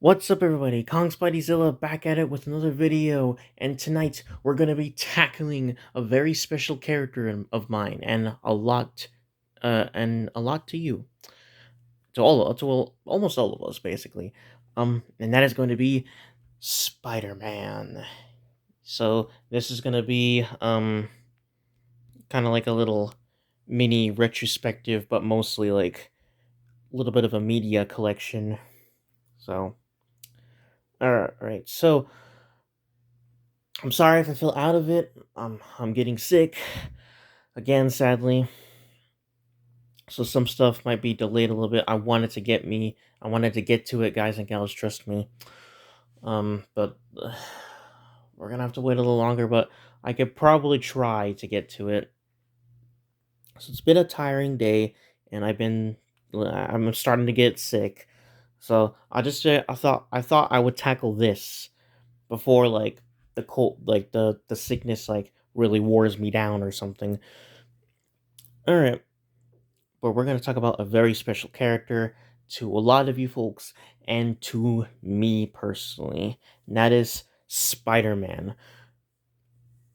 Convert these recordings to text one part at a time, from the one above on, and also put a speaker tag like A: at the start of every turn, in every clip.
A: What's up, everybody? Kong Spideyzilla back at it with another video, and tonight we're gonna be tackling a very special character of mine, and a lot to you, almost all of us, basically. And that is going to be Spider-Man. So this is gonna be kind of like a little mini retrospective, but mostly like a little bit of a media collection. So, all right. So I'm sorry if I feel out of it. I'm getting sick again, sadly. So some stuff might be delayed a little bit. I wanted to get to it, guys and gals. Trust me. But we're gonna have to wait a little longer. But I could probably try to get to it. So it's been a tiring day, and I'm starting to get sick. So I thought I would tackle this before like the cold, like the sickness like really wears me down or something. All right, but we're going to talk about a very special character to a lot of you folks and to me personally, and that is Spider-Man.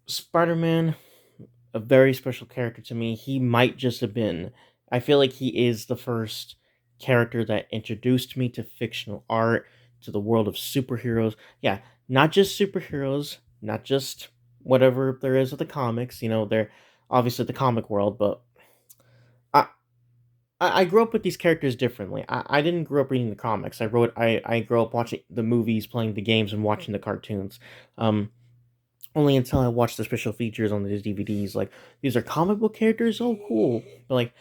A: Spider-Man, a very special character to me. He might just have been. I feel like he is the first character that introduced me to fictional art, to the world of superheroes. Yeah, not just superheroes, not just whatever there is of the comics. They're obviously the comic world, but I, I grew up with these characters differently. I didn't grow up reading the comics. I grew up watching the movies, playing the games, and watching the cartoons. Um, Only until I watched the special features on these DVDs. Like, these are comic book characters? Oh, cool. But, like,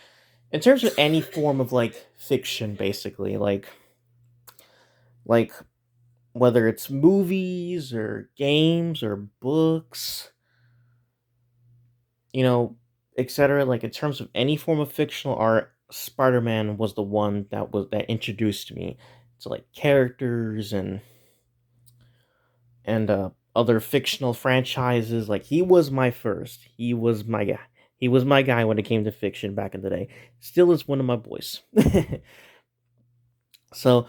A: in terms of any form of, like, fiction, basically, like, whether it's movies or games or books, you know, etc., like, in terms of any form of fictional art, Spider-Man was the one that introduced me to, like, characters and other fictional franchises. Like, he was my first. He was my guy. He was my guy when it came to fiction back in the day. Still is one of my boys. So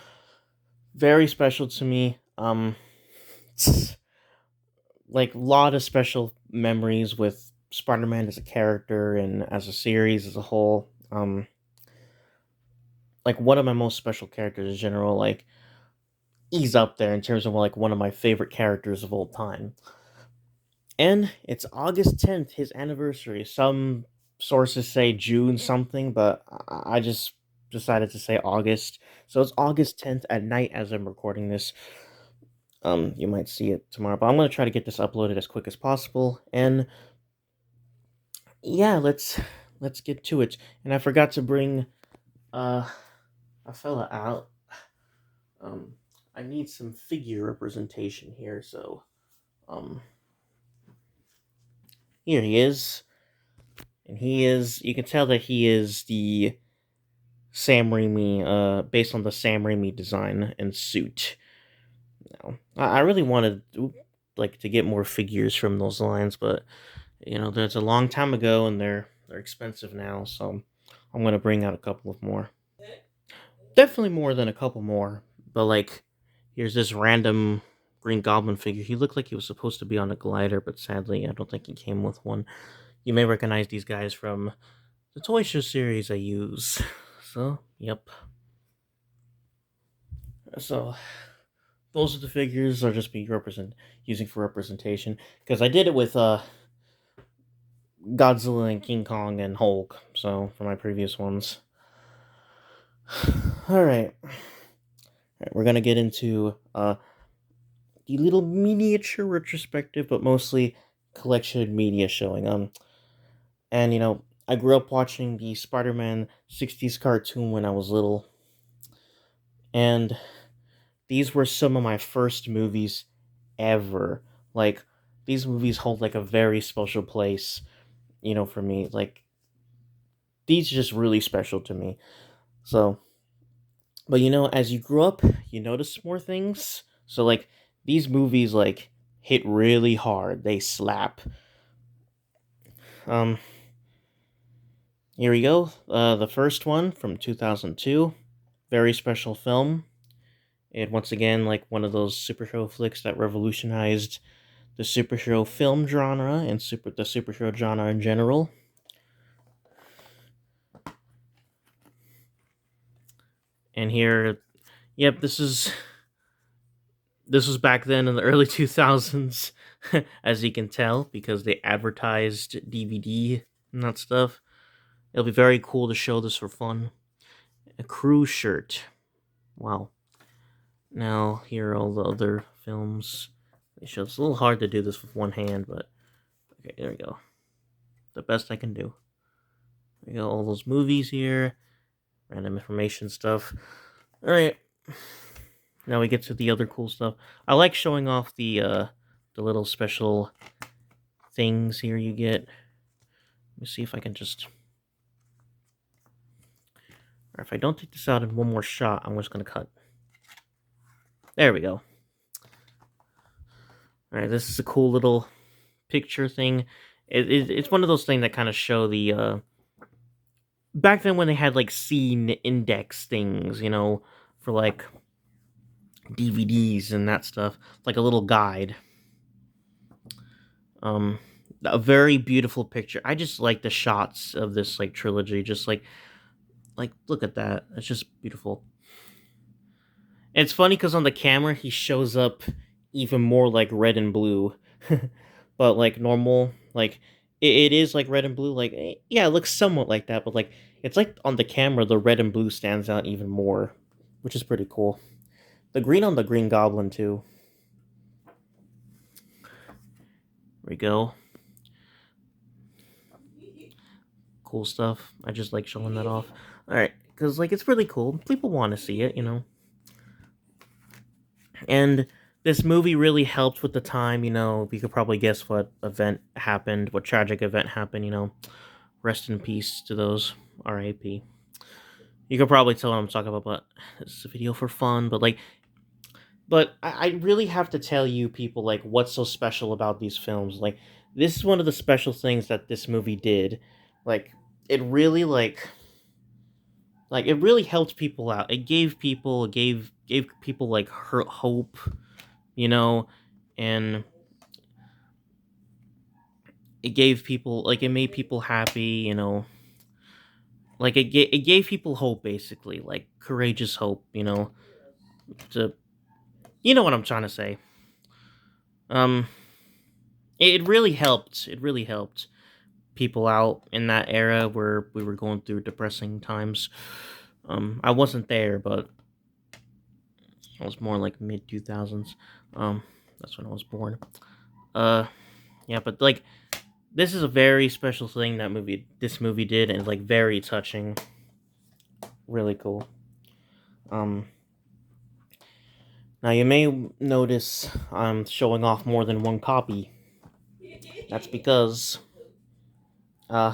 A: very special to me. Like, a lot of special memories with Spider-Man as a character and as a series as a whole. Like, one of my most special characters in general. Like, he's up there in terms of like one of my favorite characters of all time. And it's August 10th, his anniversary. Some sources say June something, but I just decided to say August. So it's August 10th at night as I'm recording this. You might see it tomorrow, but I'm going to try to get this uploaded as quick as possible. And yeah, let's get to it. And I forgot to bring uh a fella out. Um I need some figure representation here, so um here he is. And you can tell that he is the Sam Raimi, based on the Sam Raimi design and suit. Now, I really wanted like to get more figures from those lines, but that's a long time ago, and they're expensive now. So I'm gonna bring out a couple of more. Definitely more than a couple more, but like, here's this random Green Goblin figure. He looked like he was supposed to be on a glider, but sadly, I don't think he came with one. You may recognize these guys from the Toy Show series I use. So, yep. So those are the figures I'll just be using for representation, because I did it with Godzilla and King Kong and Hulk. So for my previous ones, all right, we're gonna get into the little miniature retrospective, but mostly collection media showing. And I grew up watching the Spider-Man '60s cartoon when I was little, and these were some of my first movies ever. Like, these movies hold like a very special place, for me. Like, these are just really special to me. So, but as you grow up, you notice more things. So, like, these movies like hit really hard. They slap. Um, Here we go. The first one from 2002, very special film. And once again, like one of those superhero flicks that revolutionized the superhero film genre and the superhero genre in general. And here, yep, this was back then in the early 2000s, as you can tell, because they advertised DVD and that stuff. It'll be very cool to show this for fun. A crew shirt. Wow. Now, here are all the other films. They show it's a little hard to do this with one hand, but okay, there we go. The best I can do. We got all those movies here, random information stuff. Alright. Now we get to the other cool stuff. I like showing off the little special things here you get. Let me see if I can just... Or if I don't take this out in one more shot, I'm just going to cut. There we go. Alright, this is a cool little picture thing. It's one of those things that kind of show the... back then when they had, like, scene index things, you know, for, like, DVDs and that stuff. Like a little guide. A very beautiful picture. I just like the shots of this, like, trilogy. Just, like, look at that. It's just beautiful. And it's funny because on the camera, he shows up even more like red and blue. But, like, normal, like, it is, like, red and blue. Like, yeah, it looks somewhat like that. But, like, it's like on the camera, the red and blue stands out even more. Which is pretty cool. The green on the Green Goblin, too. There we go. Cool stuff. I just like showing that off. Alright, because, like, it's really cool. People want to see it, you know. And this movie really helped with the time, you know. You could probably guess what event happened, what tragic event happened, you know. Rest in peace to those. R.I.P. You could probably tell what I'm talking about, but this is a video for fun. But I really have to tell you, people, like, what's so special about these films. Like, this is one of the special things that this movie did. Like, it really, it really helped people out. It gave people, like, hope, you know, and it gave people, like, it made people happy, you know. Like, it gave people hope, basically, like, courageous hope, you know, to, you know what I'm trying to say. Um, it really helped. It really helped people out in that era where we were going through depressing times. I wasn't there, but I was more like mid 2000s. That's when I was born. Uh, yeah, but, like, this is a very special thing this movie did, and, like, very touching. Really cool. Um, Now you may notice I'm showing off more than one copy. That's because uh,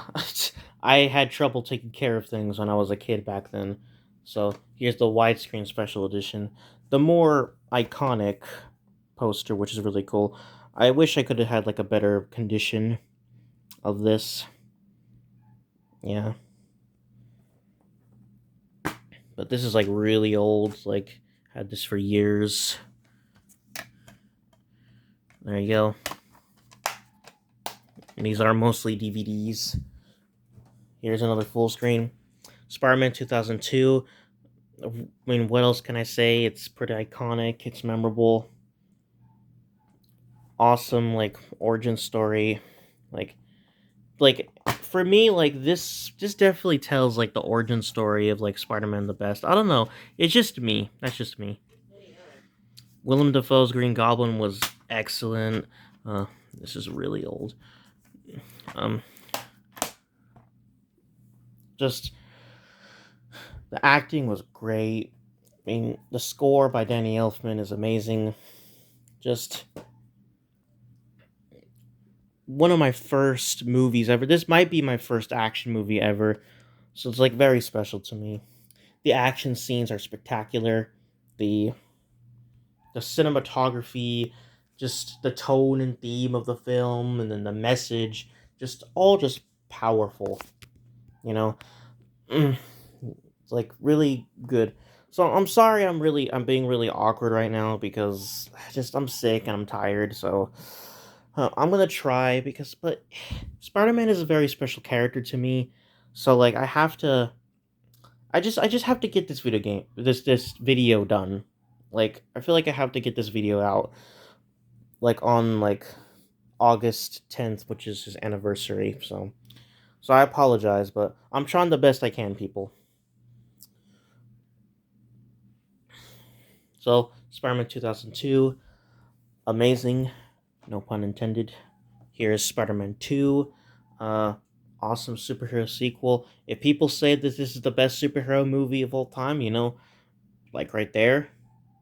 A: I had trouble taking care of things when I was a kid back then. So here's the widescreen special edition, the more iconic poster, which is really cool. I wish I could have had, like, a better condition of this. Yeah. But this is, like, really old. Like, had this for years. There you go. And these are mostly DVDs. Here's another full screen. Spider-Man 2002. I mean, what else can I say? It's pretty iconic. It's memorable. Awesome, like, origin story. Like, for me, like, this definitely tells, like, the origin story of, like, Spider-Man the best. I don't know. It's just me. That's just me. Willem Dafoe's Green Goblin was excellent. This is really old. Um, just the acting was great. I mean, the score by Danny Elfman is amazing. Just one of my first movies ever. This might be my first action movie ever, so it's, like, very special to me. The action scenes are spectacular. The cinematography, just the tone and theme of the film, and then the message, just all just powerful. You know, it's, like, really good. So I'm sorry I'm being really awkward right now because I'm sick and I'm tired, so I'm gonna try but Spider-Man is a very special character to me. So like I just have to get this video done. Like I feel like I have to get this video out like on like August 10th, which is his anniversary. So I apologize, but I'm trying the best I can, people. So Spider-Man 2002, amazing, no pun intended. Here's Spider-Man 2, uh, awesome superhero sequel. If people say that this is the best superhero movie of all time, like right there,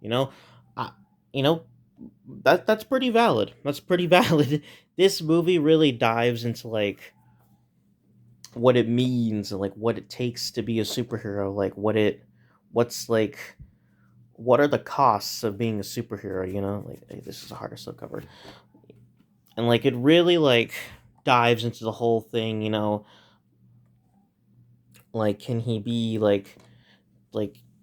A: you know, I, you know, that's pretty valid. That's pretty valid. This movie really dives into like what it means and like what it takes to be a superhero, like what's like what are the costs of being a superhero, like hey, this is a harder slipcover. And like it really like dives into the whole thing, like can he be like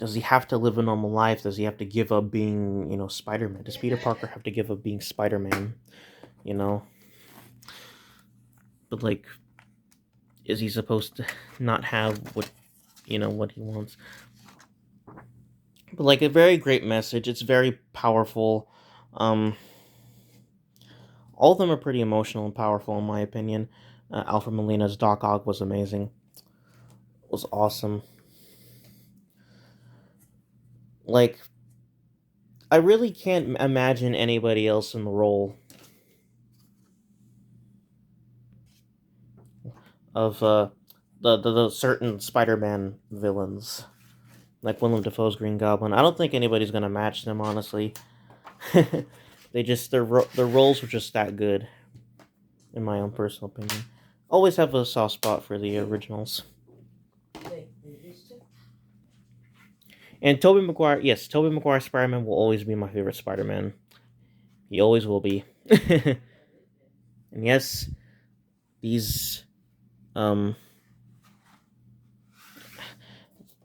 A: does he have to live a normal life? Does he have to give up being, Spider-Man? Does Peter Parker have to give up being Spider-Man? You know? But like is he supposed to not have what he wants? But like a very great message. It's very powerful. Um all of them are pretty emotional and powerful in my opinion. Alfred Molina's Doc Ock was amazing. It was awesome. Like I really can't imagine anybody else in the role of the certain Spider-Man villains, like Willem Dafoe's Green Goblin. I don't think anybody's gonna match them, honestly. Their roles were just that good, in my own personal opinion. Always have a soft spot for the originals. And Tobey Maguire, yes, Tobey Maguire Spider-Man will always be my favorite Spider-Man. He always will be. And yes, these um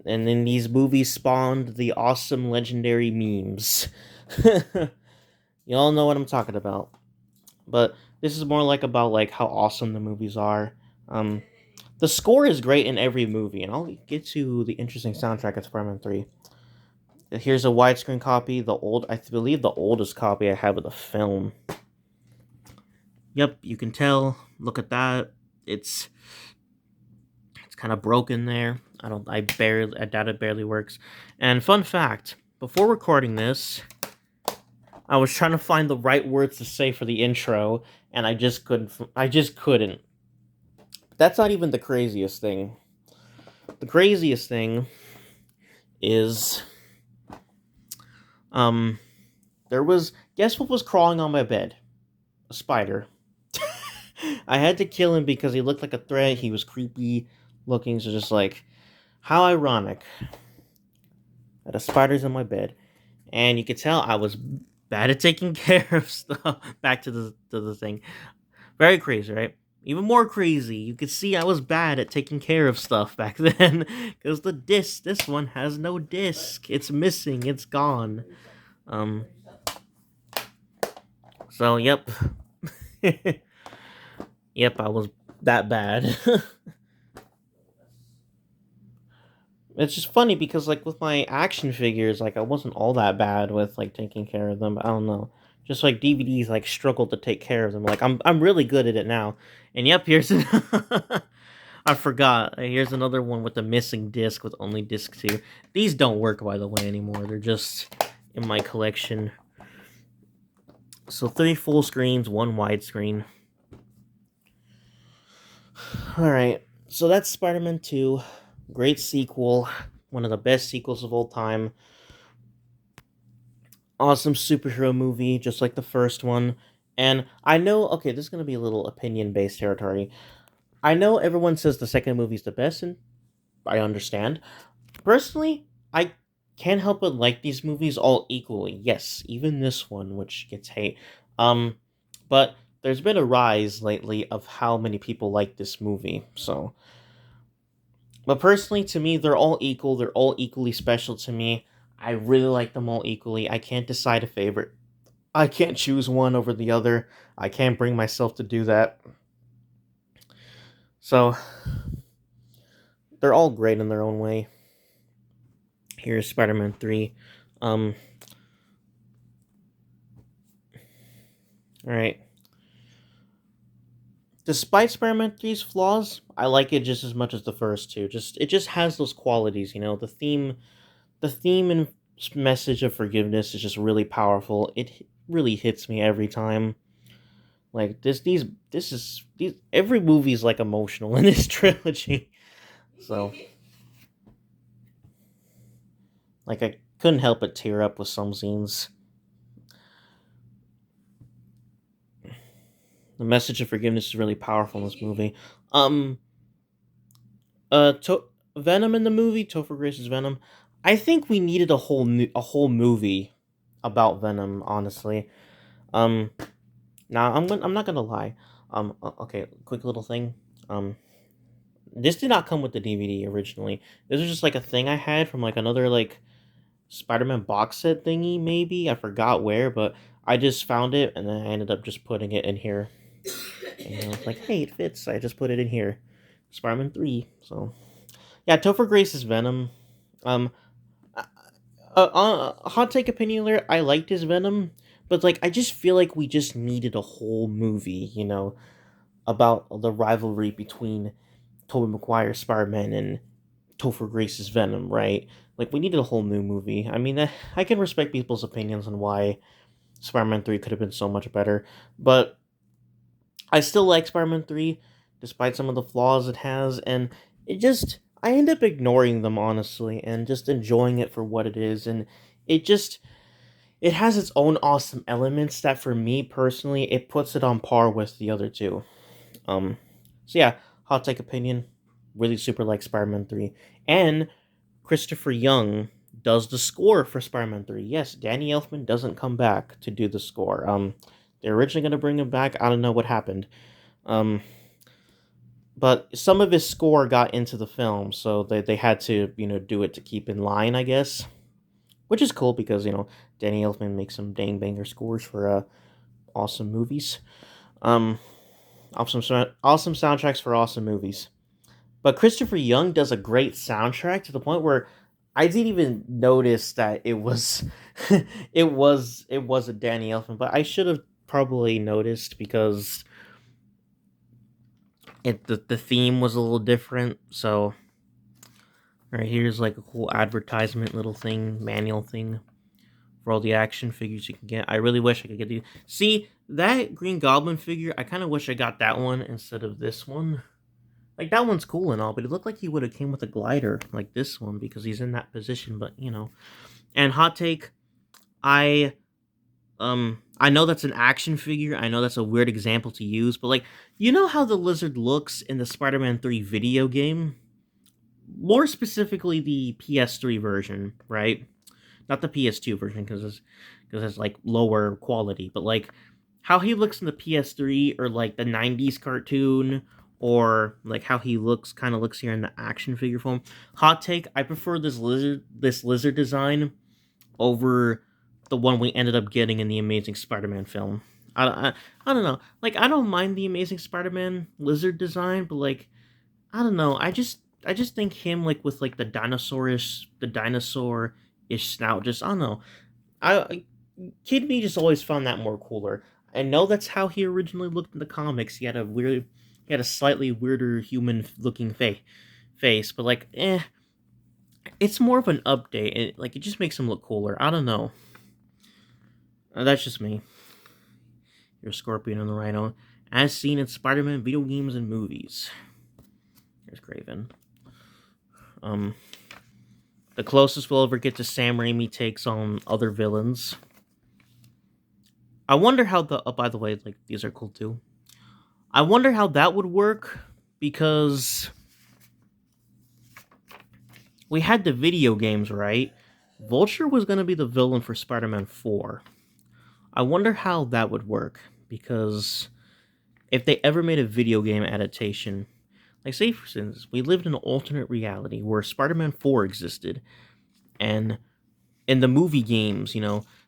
A: and then these movies spawned the awesome legendary memes. You all know what I'm talking about. But this is more like about like how awesome the movies are. Um the score is great in every movie, and I'll get to the interesting soundtrack of Spider-Man 3. Here's a widescreen copy, I believe the oldest copy I have of the film. Yep, you can tell. Look at that. It's kind of broken there. I doubt it barely works. And fun fact, before recording this, I was trying to find the right words to say for the intro, and I just couldn't. That's not even the craziest thing. The craziest thing is, um, there was, guess what was crawling on my bed? A spider. I had to kill him because he looked like a threat. He was creepy looking, so just like, how ironic that a spider's in my bed. And you could tell I was bad at taking care of stuff. Back to the thing. Very crazy, right? Even more crazy, you could see I was bad at taking care of stuff back then. Because this one has no disc. It's missing, it's gone. Um, so, yep. Yep, I was that bad. It's just funny because, like, with my action figures, like, I wasn't all that bad with, like, taking care of them. I don't know. Just, like, DVDs, like, struggled to take care of them. Like, I'm really good at it now. And, yep, here's... I forgot. Here's another one with a missing disc with only disc 2. These don't work, by the way, anymore. They're just in my collection. So, 3 full screens, 1 widescreen. Alright, so that's Spider-Man 2. Great sequel. One of the best sequels of all time. Awesome superhero movie, just like the first one. And I know, okay, this is going to be a little opinion-based territory. I know everyone says the second movie's the best, and I understand. Personally, I can't help but like these movies all equally. Yes, even this one, which gets hate. But there's been a rise lately of how many people like this movie, so... But personally, to me, they're all equal. They're all equally special to me. I really like them all equally. I can't decide a favorite. I can't choose one over the other. I can't bring myself to do that. So, they're all great in their own way. Here's Spider-Man 3. Um, alright. Despite Spider-Man 3's flaws, I like it just as much as the first two. It just has those qualities, you know. The theme and message of forgiveness is just really powerful. It really hits me every time. Like these every movie is like emotional in this trilogy. So like I couldn't help but tear up with some scenes. The message of forgiveness is really powerful in this movie. Um, Venom in the movie, Topher Grace's Venom. I think we needed a whole movie about Venom. Honestly, um, now I'm not gonna lie. Okay, quick little thing. Um, this did not come with the DVD originally. This was just like a thing I had from like another like Spider-Man box set thingy. Maybe I forgot where, but I just found it and then I ended up just putting it in here. And I was like, hey, it fits. I just put it in here. Spider-Man 3. So yeah, Topher Grace's Venom. Um, hot take opinion alert. I liked his Venom, but like I just feel like we just needed a whole movie, you know, about the rivalry between Tobey Maguire's Spider-Man and Topher Grace's Venom, right? Like we needed a whole new movie. I mean, I can respect people's opinions on why Spider-Man 3 could have been so much better, but I still like Spider-Man 3 despite some of the flaws it has, and it just I end up ignoring them honestly and just enjoying it for what it is, and it just it has its own awesome elements that for me personally it puts it on par with the other two. Um so yeah, hot take opinion, really super like Spider-Man 3. And Christopher Young does the score for Spider-Man 3. Yes, Danny Elfman doesn't come back to do the score. They're originally going to bring him back. I don't know what happened. Um, but some of his score got into the film, so they had to, you know, do it to keep in line, I guess. Which is cool because, you know, Danny Elfman makes some dang banger scores for awesome movies. Um, awesome soundtracks for awesome movies. But Christopher Young does a great soundtrack to the point where I didn't even notice that it was it was a Danny Elfman, but I should have probably noticed because the theme was a little different. So right here's like a cool advertisement little thing, manual thing for all the action figures you can get. I really wish I could get these. See, that Green Goblin figure, I kind of wish I got that one instead of this one. Like that one's cool and all, but it looked like he would have came with a glider like this one because he's in that position. But you know, and hot take, I I know that's an action figure. I know that's a weird example to use, but like you know how the lizard looks in the Spider-Man 3 video game, more specifically the PS3 version, right? Not the PS2 version because it's like lower quality, but like how he looks in the PS3 or like the 90s cartoon or like how he looks here in the action figure form. Hot take, I prefer this lizard design over the one we ended up getting in the Amazing Spider-Man film. I don't know. Like I don't mind the Amazing Spider-Man lizard design, but like I don't know. I just think him like with like the dinosaur-ish snout. Just I don't know. Kid me just always found that more cooler. I know that's how he originally looked in the comics. He had a slightly weirder human looking face, but like, it's more of an update. Like it just makes him look cooler. I don't know. That's just me. You're Scorpion and the Rhino, as seen in Spider-Man video games and movies. Here's Craven. Um, the closest we'll ever get to Sam Raimi takes on other villains. I wonder how the. Oh, by the way, like these are cool too. I wonder how that would work because we had the video games, right? Vulture was going to be the villain for Spider-Man 4. I wonder how that would work because if they ever made a video game adaptation, like say for instance, we lived in an alternate reality where Spider-Man 4 existed and In the movie games,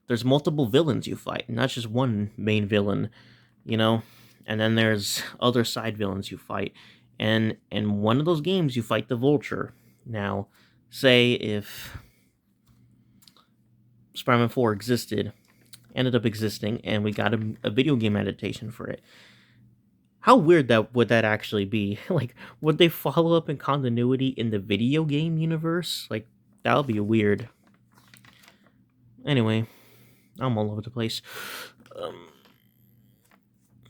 A: there's multiple villains you fight, not just one main villain, you know, and then there's other side villains you fight. And in one of those games, you fight the Vulture. Now, say if Spider-Man 4 ended up existing, and we got a video game adaptation for it. How weird that would that actually be? Like, would they follow up in continuity in the video game universe? Like, that would be weird. Anyway, I'm all over the place. Um,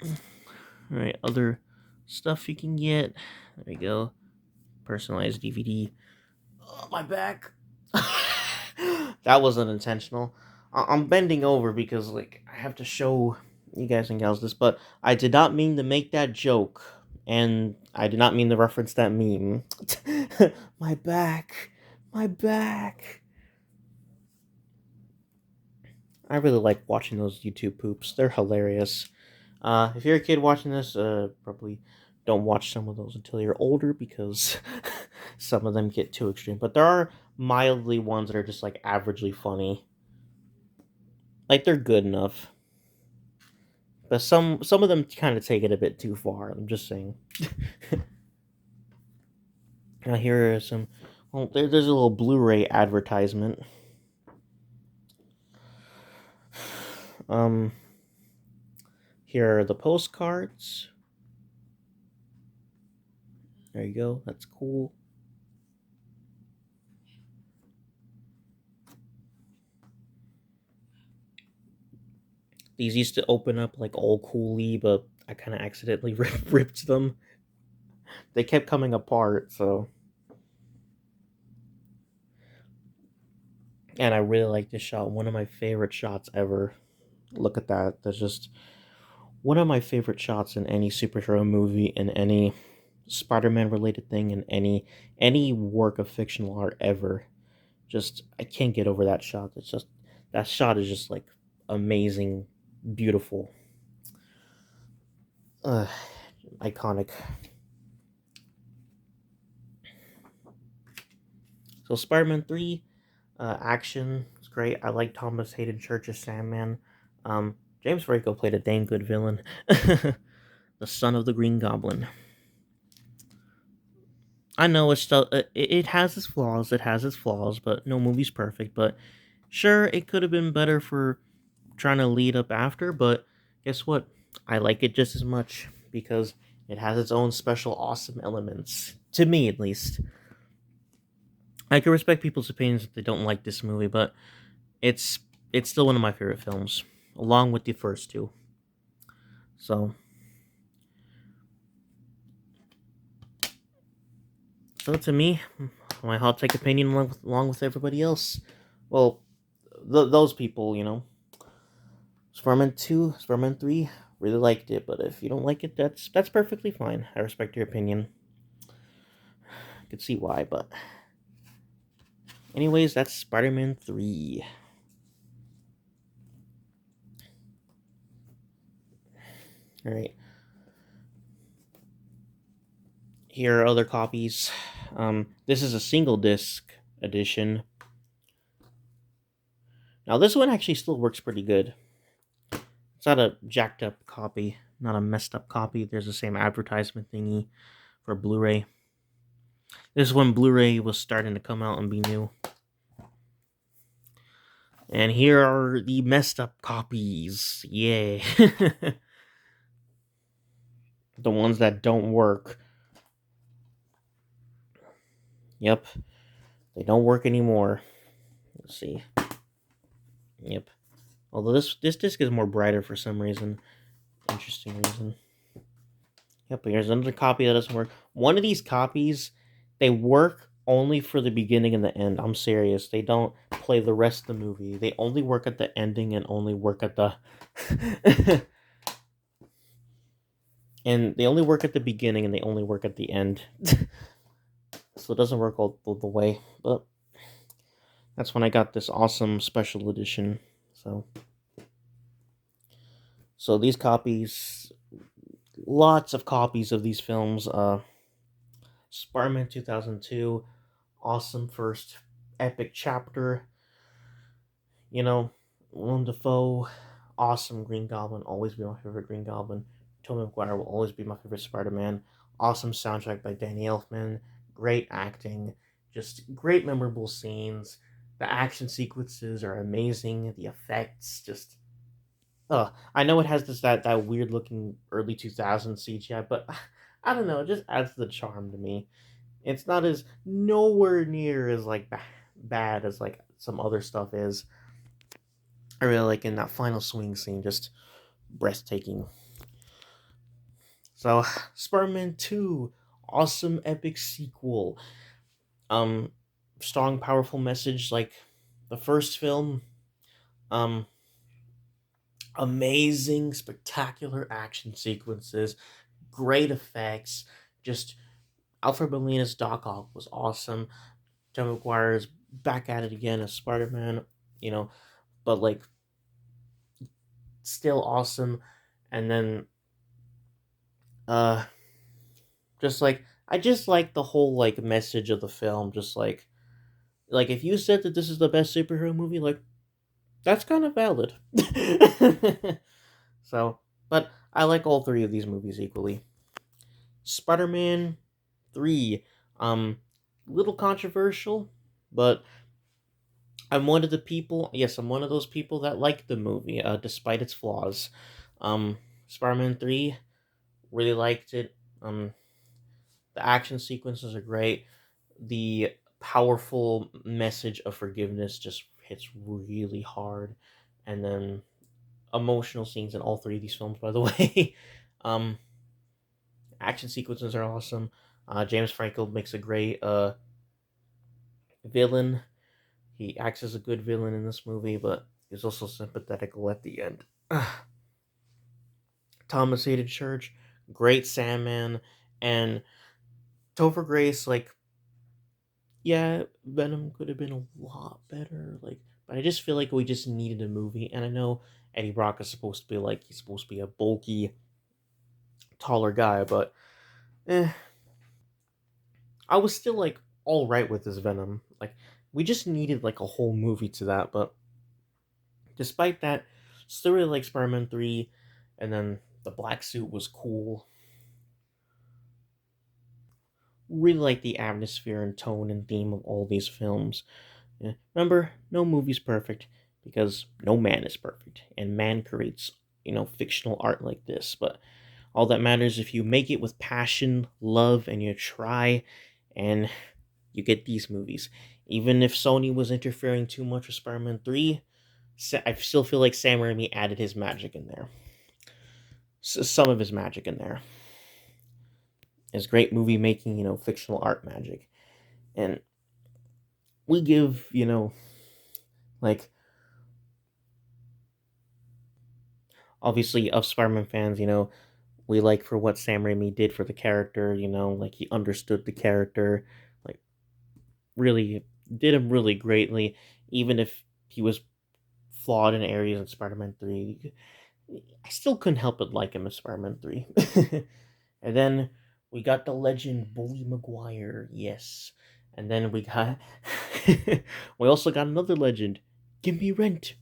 A: all right, other stuff you can get. There we go. Personalized DVD. Oh, my back. That wasn't intentional. I'm bending over because, like, I have to show you guys and gals this, but I did not mean to make that joke, and I did not mean to reference that meme. My back. My back. I really like watching those YouTube poops. They're hilarious. If you're a kid watching this, probably don't watch some of those until you're older because some of them get too extreme. But there are mildly ones that are just like averagely funny. Like they're good enough. But some of them kind of take it a bit too far. I'm just saying. Now here are some. Well, there's a little Blu-ray advertisement. Um, here are the postcards. There you go. That's cool. These used to open up like all coolly, but I kind of accidentally ripped them. They kept coming apart, so. And I really like this shot. One of my favorite shots ever. Look at that. That's just one of my favorite shots in any superhero movie, in any Spider-Man related thing, in any work of fictional art ever. Just I can't get over that shot. It's just that shot is just like amazing, beautiful, uh, iconic. So Spider-Man 3, action is great. I like Thomas Hayden Church's Sandman. James Franco played a dang good villain. The son of the Green Goblin. I know it's still, it has its flaws. It has its flaws, but no movie's perfect. But sure, it could have been better for trying to lead up after. But guess what? I like it just as much because it has its own special, awesome elements. To me, at least. I can respect people's opinions if they don't like this movie, but it's it's still one of my favorite films, along with the first two. So, so to me, my hot take opinion, along with everybody else, well, those people, Spider-Man 2, Spider-Man 3, really liked it, but if you don't like it, that's perfectly fine. I respect your opinion. I could see why, but anyways, that's Spider-Man 3. All right. Here are other copies. This is a single disc edition. Now this one actually still works pretty good. It's not a jacked up copy, not a messed up copy. There's the same advertisement thingy for Blu-ray. This is when Blu-ray was starting to come out and be new. And here are the messed up copies. Yay. The ones that don't work. Yep. They don't work anymore. Let's see. Yep. Although this disc is more brighter for some reason. Interesting reason. Yep, but here's another copy that doesn't work. One of these copies, they work only for the beginning and the end. I'm serious. They don't play the rest of the movie. They only work at the ending and only work at the... and they only work at the beginning and they only work at the end. So it doesn't work all the way. But that's when I got this awesome special edition. So these copies, lots of copies of these films. Spider-Man 2002, awesome first epic chapter. You know, Willem Dafoe, awesome Green Goblin, always be my favorite Green Goblin. Tobey Maguire will always be my favorite Spider-Man. Awesome soundtrack by Danny Elfman, great acting, just great memorable scenes. The action sequences are amazing. The effects, just I know it has that weird looking early 2000s CGI, but I don't know. It just adds to the charm to me. It's not as nowhere near as like bad as like some other stuff is. I really like in that final swing scene, just breathtaking. So, Spider-Man 2, awesome epic sequel. Um, strong, powerful message like the first film. Um, amazing, spectacular action sequences, great effects. Just Alfred Molina's Doc Ock was awesome. Tom McGuire is back at it again as Spider-Man. You know, but like still awesome. And then uh just like I just like the whole like message of the film, just like if you said that this is the best superhero movie, like that's kind of valid. So, but I like all three of these movies equally. Spider-Man 3, little controversial, but I'm one of those people that like the movie despite its flaws. Um Spider-Man 3, really liked it. The action sequences are great. The powerful message of forgiveness just hits really hard. And then emotional scenes in all three of these films, by the way. um, action sequences are awesome. James Franco makes a great villain. He acts as a good villain in this movie, but he's also sympathetical at the end. Thomas Hayden Church, great Sandman, and Topher Grace, like, yeah, Venom could have been a lot better. Like, but I just feel like we just needed a movie. And I know Eddie Brock is supposed to be like he's supposed to be a bulky, taller guy, but eh, I was still like all right with this Venom. Like, we just needed like a whole movie to that. But despite that, still really like Spider-Man 3, and then the black suit was cool. Really like the atmosphere and tone and theme of all these films. Yeah. Remember, no movie's perfect because no man is perfect, and man creates, fictional art like this. But all that matters if you make it with passion, love, and you try, and you get these movies. Even if Sony was interfering too much with Spider-Man 3, I still feel like Sam Raimi added his magic in there. Some of his magic in there. His great movie making, fictional art magic. And we give, like, obviously, of Spider-Man fans, we like for what Sam Raimi did for the character, like he understood the character, like really did him really greatly, even if he was flawed in areas in Spider-Man 3. I still couldn't help but like him in Spider-Man 3. And then we got the legend Bully Maguire, yes. And then we got we also got another legend. Give me rent.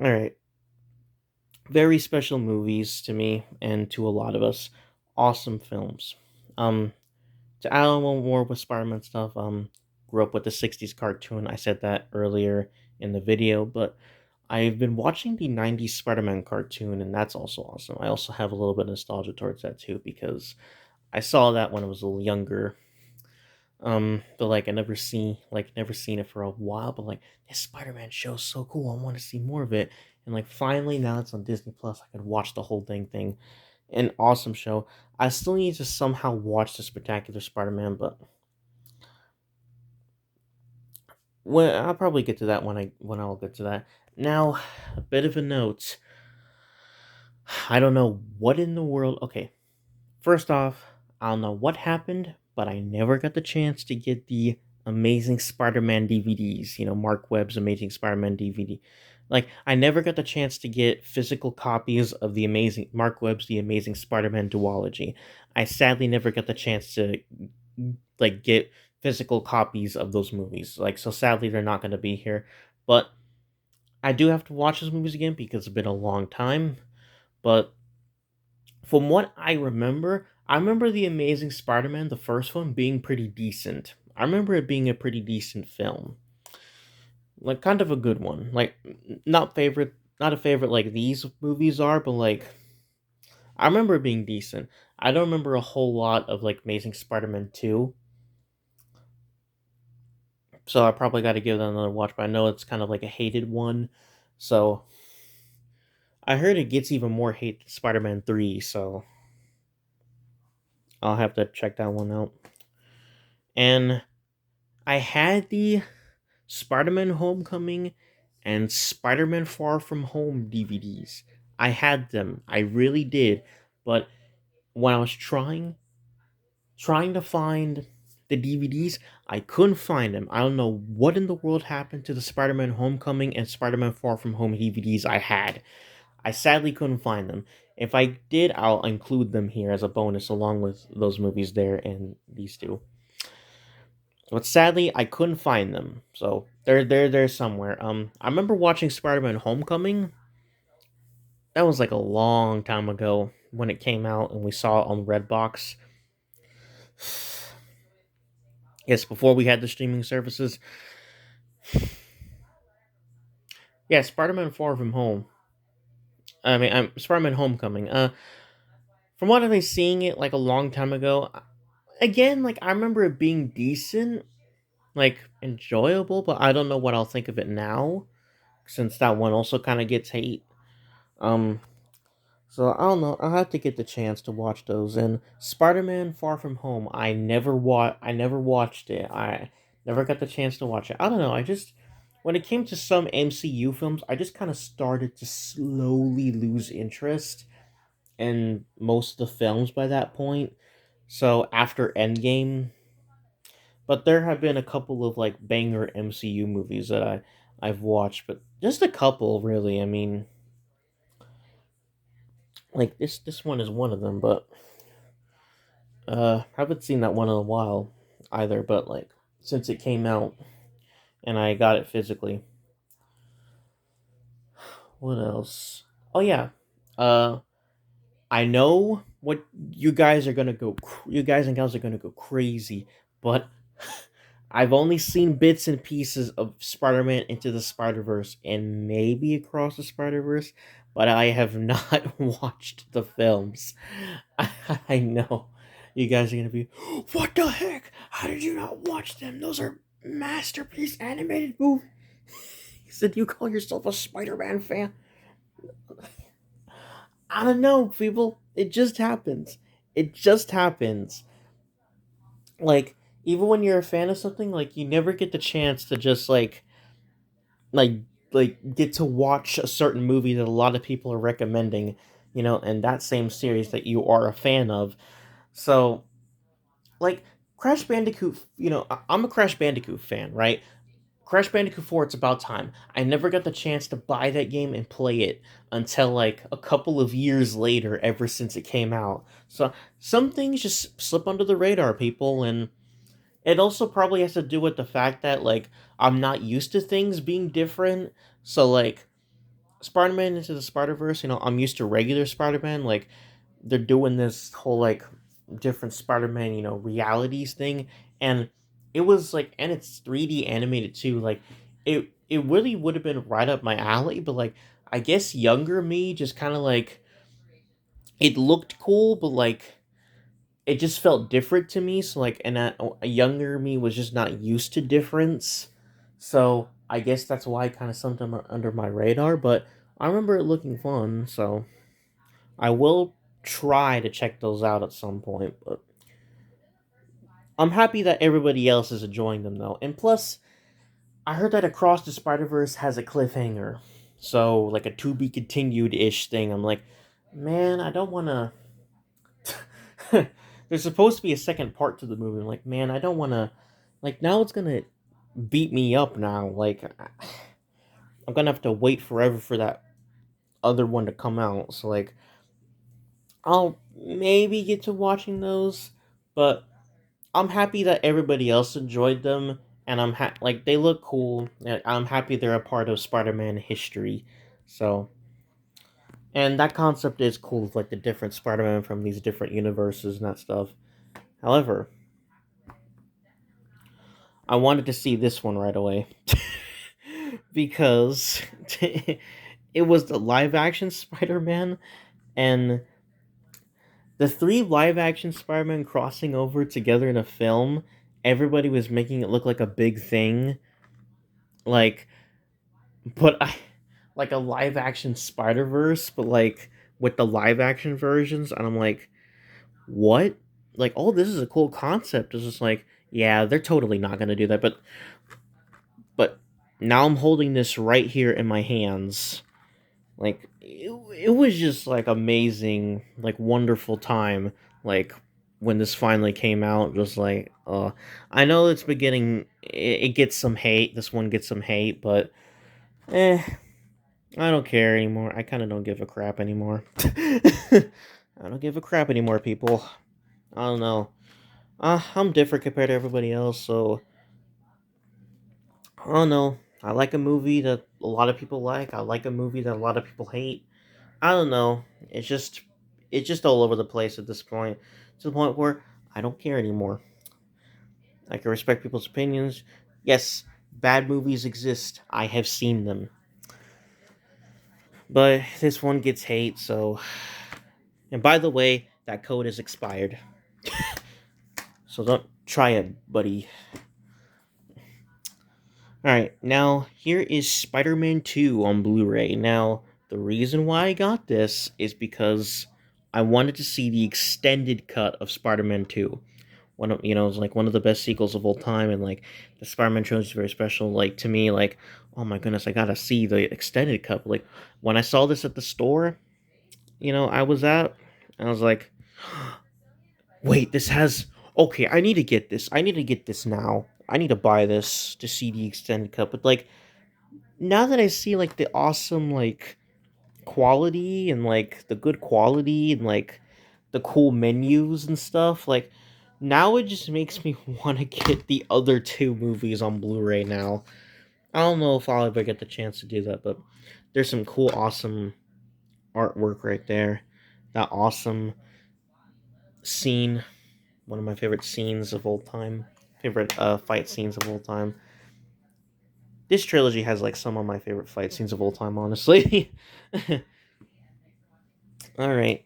A: Alright. Very special movies to me and to a lot of us. Awesome films. Um to add on one more with Spider-Man stuff, grew up with the 60s cartoon. I said that earlier in the video, but I've been watching the 90s Spider-Man cartoon, and that's also awesome. I also have a little bit of nostalgia towards that too, because I saw that when I was a little younger. But like never seen it for a while, but like this Spider-Man show is so cool. I want to see more of it. And like finally now it's on Disney Plus, I can watch the whole thing. An awesome show. I still need to somehow watch the Spectacular Spider-Man, but I'll probably get to that when I'll get to that. Now, a bit of a note. I don't know what in the world. Okay, first off, I don't know what happened, but I never got the chance to get the Amazing Spider-Man DVDs. Mark Webb's Amazing Spider-Man DVD. Like, I never got the chance to get physical copies of the Amazing Mark Webb's The Amazing Spider-Man duology. I sadly never got the chance to like get physical copies of those movies. Like, so sadly, they're not going to be here. But I do have to watch those movies again because it's been a long time. But from what I remember The Amazing Spider Man, the first one, being pretty decent. I remember it being a pretty decent film. Like, kind of a good one. Like, not a favorite like these movies are, but like, I remember it being decent. I don't remember a whole lot of like Amazing Spider Man 2, so I probably got to give that another watch, but I know it's kind of like a hated one. So, I heard it gets even more hate than Spider Man 3, so I'll have to check that one out. And I had the Spider Man Homecoming and Spider Man Far From Home DVDs. I had them. I really did. But when I was trying to find the DVDs, I couldn't find them. I don't know what in the world happened to the Spider Man Homecoming and Spider Man Far From Home DVDs I had. I sadly couldn't find them. If I did, I'll include them here as a bonus along with those movies there and these two. But sadly, I couldn't find them. So they're somewhere. I remember watching Spider-Man Homecoming. That was like a long time ago when it came out and we saw it on Redbox. Yes, before we had the streaming services. Yeah, Spider-Man Far From Home. I mean, I'm Spider-Man Homecoming. From what I've been seeing it like a long time ago, again, like I remember it being decent, like enjoyable, but I don't know what I'll think of it now since that one also kind of gets hate. Um, so I don't know. I'll have to get the chance to watch those. And Spider-Man: Far From Home, I never watched it. I never got the chance to watch it. I don't know. I just when it came to some MCU films, I just kind of started to slowly lose interest in most of the films by that point. So after Endgame, but there have been a couple of like banger MCU movies that I've watched, but just a couple really. I mean, like this one is one of them, but haven't seen that one in a while either, but like since it came out and I got it physically. What else? Oh yeah. Uh I know what you guys are going to you guys and gals are going to go crazy, but I've only seen bits and pieces of Spider-Man Into the Spider-Verse and maybe Across the Spider-Verse, but I have not watched the films. I know you guys are gonna be, what the heck? How did you not watch them? Those are masterpiece animated movies. Said you call yourself a Spider-Man fan? I don't know, people. It just happens. It just happens. Like even when you're a fan of something, like you never get the chance to just like get to watch a certain movie that a lot of people are recommending, and that same series that you are a fan of. So like Crash Bandicoot, I'm a Crash Bandicoot fan, right? Crash Bandicoot 4, it's about time. I never got the chance to buy that game and play it until like a couple of years later, ever since it came out. So some things just slip under the radar, people, and it also probably has to do with the fact that like I'm not used to things being different. So like Spider-Man Into the Spider-Verse, I'm used to regular Spider-Man. Like they're doing this whole like different Spider-Man, realities thing, and it was like, and it's 3D animated too. Like it really would have been right up my alley, but like I guess younger me just kind of like it looked cool, but like it just felt different to me. So like, and a younger me was just not used to difference. So I guess that's why it kind of something under my radar. But I remember it looking fun, so I will try to check those out at some point. But I'm happy that everybody else is enjoying them though. And plus, I heard that Across the Spider Verse has a cliffhanger, so like a to be continued ish thing. I'm like, man, I don't want to. There's supposed to be a second part to the movie. I'm like, man, I don't want to. Like, now it's gonna beat me up now. Like, I'm gonna have to wait forever for that other one to come out. So, like, I'll maybe get to watching those, but I'm happy that everybody else enjoyed them, and like they look cool. And I'm happy they're a part of Spider-Man history. So, and that concept is cool, with, like the different Spider-Man from these different universes and that stuff. However, I wanted to see this one right away because it was the live-action Spider-Man, and the three live-action Spider-Man crossing over together in a film. Everybody was making it look like a big thing, like but I like a live action Spider Verse, but like with the live action versions, and I'm like, what? Like, oh, this is a cool concept. It's just like, yeah, they're totally not gonna do that. But now I'm holding this right here in my hands. Like, it was just like amazing, like wonderful time. Like when this finally came out, just like, I know it's beginning. It gets some hate. This one gets some hate, but eh, I don't care anymore. I kind of don't give a crap anymore. I don't give a crap anymore, people. I don't know. I'm different compared to everybody else, so I don't know. I like a movie that a lot of people like. I like a movie that a lot of people hate. I don't know. It's just all over the place at this point. To the point where I don't care anymore. I can respect people's opinions. Yes, bad movies exist. I have seen them. But this one gets hate, so. And by the way, that code is expired. So don't try it, buddy. Alright, now here is Spider Man 2 on Blu ray. Now, the reason why I got this is because I wanted to see the extended cut of Spider Man 2. One of it's like one of the best sequels of all time, and like the Spider Man trilogy is very special. Like to me, like, oh my goodness, I gotta see the extended cut. Like when I saw this at the store, I was at, I was like, wait, this has. Okay, I need to get this. I need to get this now. I need to buy this to see the extended cut. But like now that I see like the awesome like quality and like the good quality and like the cool menus and stuff, like now it just makes me want to get the other two movies on Blu-ray now. I don't know if I'll ever get the chance to do that, but there's some cool, awesome artwork right there. That awesome scene, one of my favorite scenes of all time, favorite fight scenes of all time. This trilogy has like some of my favorite fight scenes of all time, honestly. All right,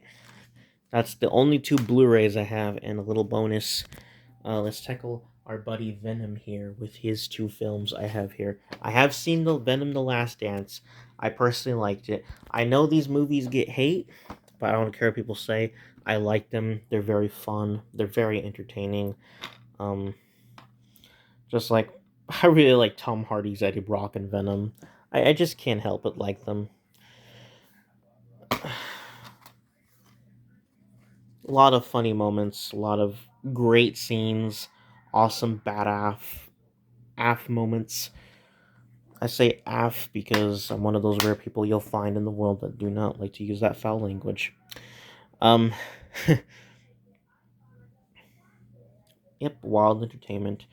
A: that's the only two Blu-rays I have, and a little bonus. Let's tackle our buddy Venom here with his two films I have here. I have seen the Venom: The Last Dance. I personally liked it. I know these movies get hate, but I don't care what people say. I like them. They're very fun. They're very entertaining. Um, just like I really like Tom Hardy's Eddie Brock and Venom. I just can't help but like them. A lot of funny moments, a lot of great scenes, awesome badass af moments. I say af because I'm one of those rare people you'll find in the world that do not like to use that foul language. Um, yep, wild entertainment.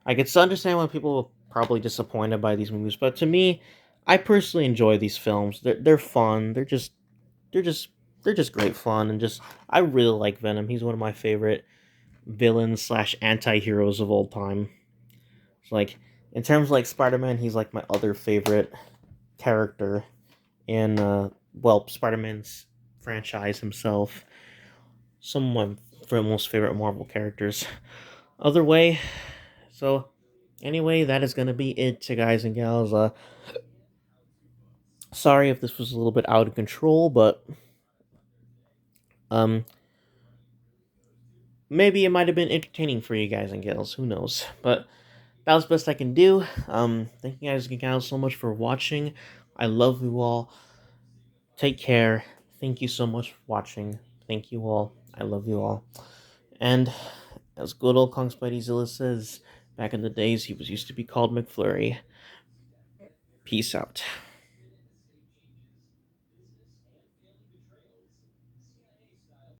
A: I can still understand why people are probably disappointed by these movies, but to me, I personally enjoy these films. They're fun. They're just they're just great fun, and just I really like Venom. He's one of my favorite villains slash anti-heroes of all time. It's like in terms of like Spider-Man, he's like my other favorite character in Spider-Man's franchise himself. Some of my most favorite Marvel characters. Other way, so anyway, that is gonna be it, guys and gals. Sorry if this was a little bit out of control, but um, maybe it might have been entertaining for you guys and gals. Who knows? But that was the best I can do. Thank you guys and gals so much for watching. I love you all. Take care. Thank you so much for watching. Thank you all. I love you all. And as good old Kong Spideyzilla says, back in the days he was used to be called McFlurry. Peace out.